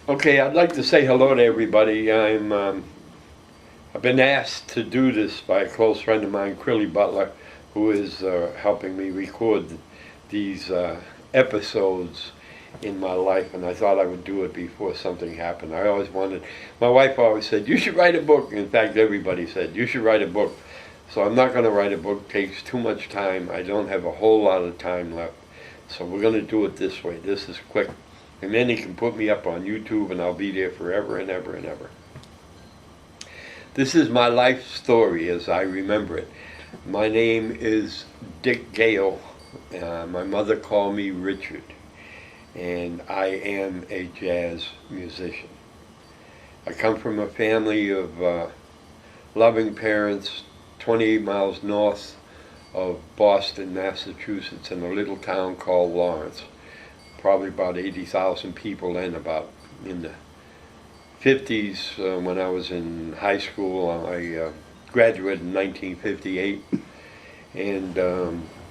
Okay, I'd like to say hello to everybody. I've been asked to do this by a close friend of mine, Crilly Butler, who is helping me record these episodes in my life, and I thought I would do it before something happened. I always wanted, my wife always said, you should write a book. In fact, everybody said, you should write a book. So I'm not going to write a book. It takes too much time. I don't have a whole lot of time left. So we're going to do it this way. This is quick. And then he can put me up on YouTube and I'll be there forever and ever and ever. This is my life story as I remember it. My name is Dick Gail. My mother called me Richard. And I am a jazz musician. I come from a family of loving parents 28 miles north of Boston, Massachusetts, in a little town called Lawrence. Probably about 80,000 people then, about in the 50s when I was in high school. I graduated in 1958, and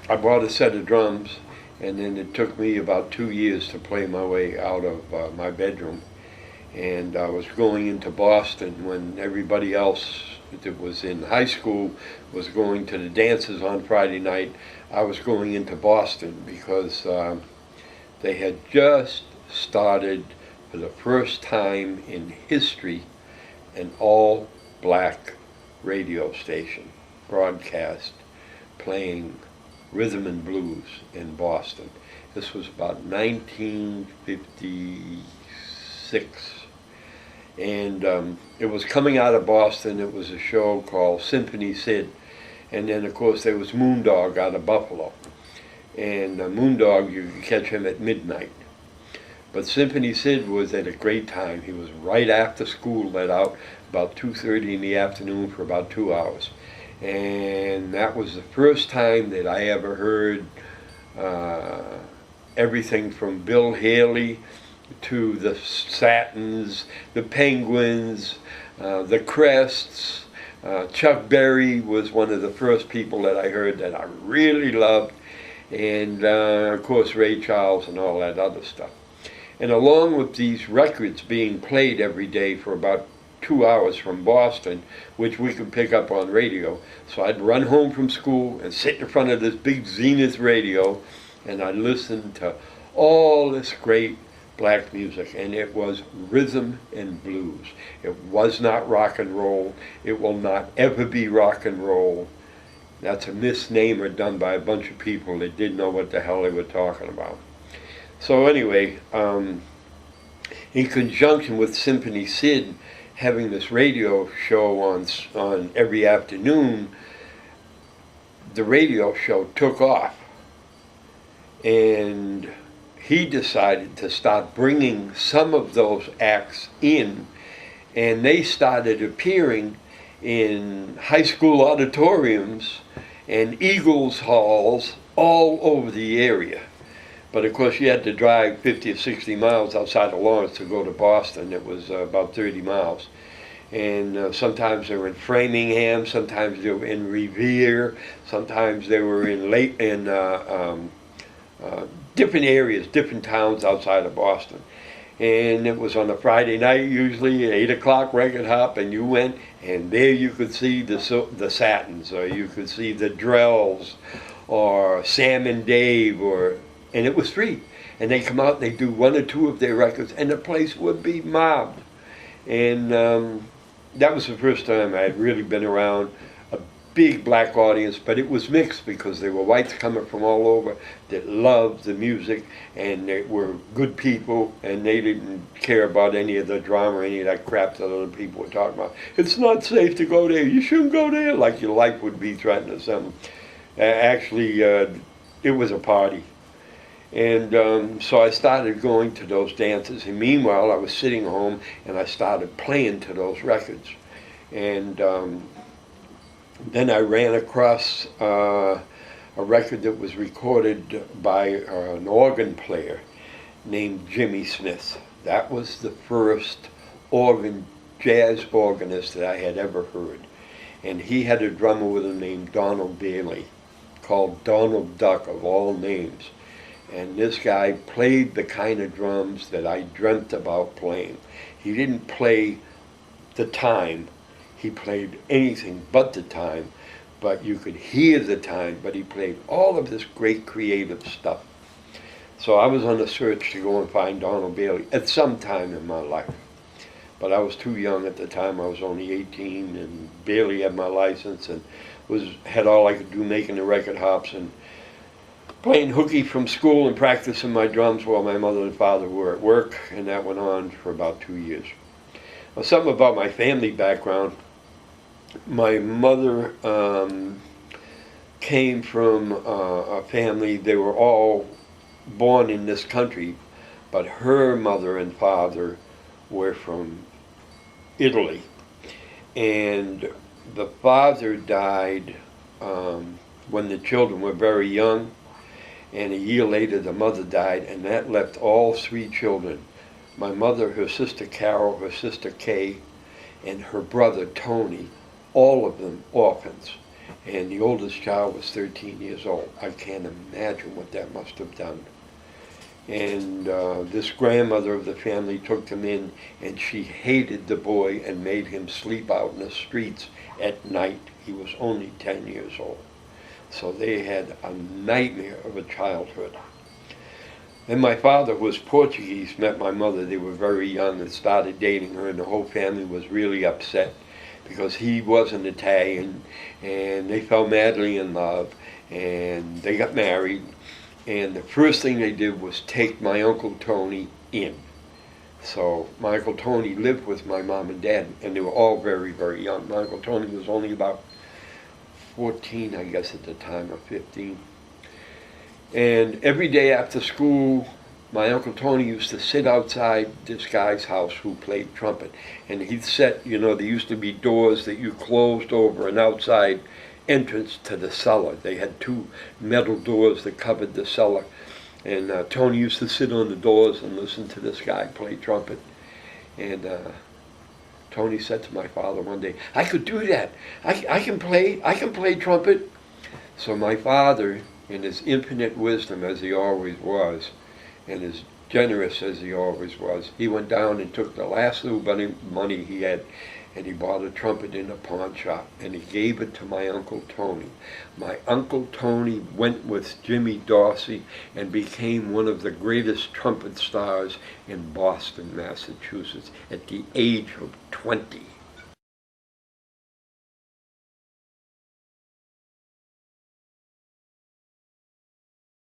I bought a set of drums, and then it took me about 2 years to play my way out of my bedroom. And I was going into Boston when everybody else that was in high school was going to the dances on Friday night. I was going into Boston because they had just started, for the first time in history, an all-black radio station broadcast playing rhythm and blues in Boston. This was about 1956. And it was coming out of Boston. It was a show called Symphony Sid. And then, of course, there was Moondog out of Buffalo. And Moondog, you could catch him at midnight. But Symphony Sid was at a great time. He was right after school, let out about 2:30 in the afternoon for about 2 hours. And that was the first time that I ever heard everything from Bill Haley to the Satins, the Penguins, the Crests. Chuck Berry was one of the first people that I heard that I really loved. And of course Ray Charles and all that other stuff. And along with these records being played every day for about 2 hours from Boston, which we could pick up on radio, so I'd run home from school and sit in front of this big Zenith radio, and I'd listen to all this great black music, and it was rhythm and blues. It was not rock and roll. It will not ever be rock and roll. That's a misnomer done by a bunch of people that didn't know what the hell they were talking about. So anyway, in conjunction with Symphony Sid having this radio show on every afternoon, the radio show took off. And he decided to start bringing some of those acts in, and they started appearing in high school auditoriums and Eagles halls all over the area. But of course you had to drive 50 or 60 miles outside of Lawrence to go to Boston. It was about 30 miles. And sometimes they were in Framingham, sometimes they were in Revere, sometimes they were in different areas, different towns outside of Boston. And it was on a Friday night, usually 8 o'clock record hop, and you went, and there you could see the Satins, or you could see the Drells, or Sam and Dave, and it was free. And they come out, and they do one or two of their records, and the place would be mobbed. And that was the first time I had really been around a big black audience, but it was mixed because there were whites coming from all over that loved the music, and they were good people, and they didn't care about any of the drama or any of that crap that other people were talking about. It's not safe to go there. You shouldn't go there, like your life would be threatened or something. Actually, it was a party. And so I started going to those dances, and meanwhile I was sitting home and I started playing to those records. And then I ran across a record that was recorded by an organ player named Jimmy Smith. That was the first jazz organist that I had ever heard. And he had a drummer with him named Donald Bailey, called Donald Duck of all names. And this guy played the kind of drums that I dreamt about playing. He didn't play the time, he played anything but the time, but you could hear the time, but he played all of this great creative stuff. So I was on a search to go and find Donald Bailey at some time in my life. But I was too young at the time. I was only 18 and barely had my license, and had all I could do making the record hops and playing hooky from school and practicing my drums while my mother and father were at work, and that went on for about 2 years. Well, something about my family background. My mother came from a family, they were all born in this country, but her mother and father were from Italy. And the father died when the children were very young, and a year later the mother died, and that left all 3 children. My mother, her sister Carol, her sister Kay, and her brother Tony, all of them orphans. And the oldest child was 13 years old. I can't imagine what that must have done. And this grandmother of the family took them in, and she hated the boy and made him sleep out in the streets at night. He was only 10 years old. So they had a nightmare of a childhood. Then my father, who was Portuguese, met my mother. They were very young and started dating her, and the whole family was really upset because he wasn't Italian, and they fell madly in love, and they got married. And the first thing they did was take my Uncle Tony in. So my Uncle Tony lived with my mom and dad, and they were all very, very young. My Uncle Tony was only about 14, I guess, at the time, or 15. And every day after school, my Uncle Tony used to sit outside this guy's house who played trumpet. And he'd set, there used to be doors that you closed over an outside entrance to the cellar. They had 2 metal doors that covered the cellar. And Tony used to sit on the doors and listen to this guy play trumpet. And Tony said to my father one day, "I could do that. I can play trumpet." So my father, in his infinite wisdom, as he always was, and as generous as he always was, he went down and took the last little money he had, and he bought a trumpet in a pawn shop, and he gave it to my Uncle Tony. My Uncle Tony went with Jimmy Dorsey and became one of the greatest trumpet stars in Boston, Massachusetts, at the age of 20.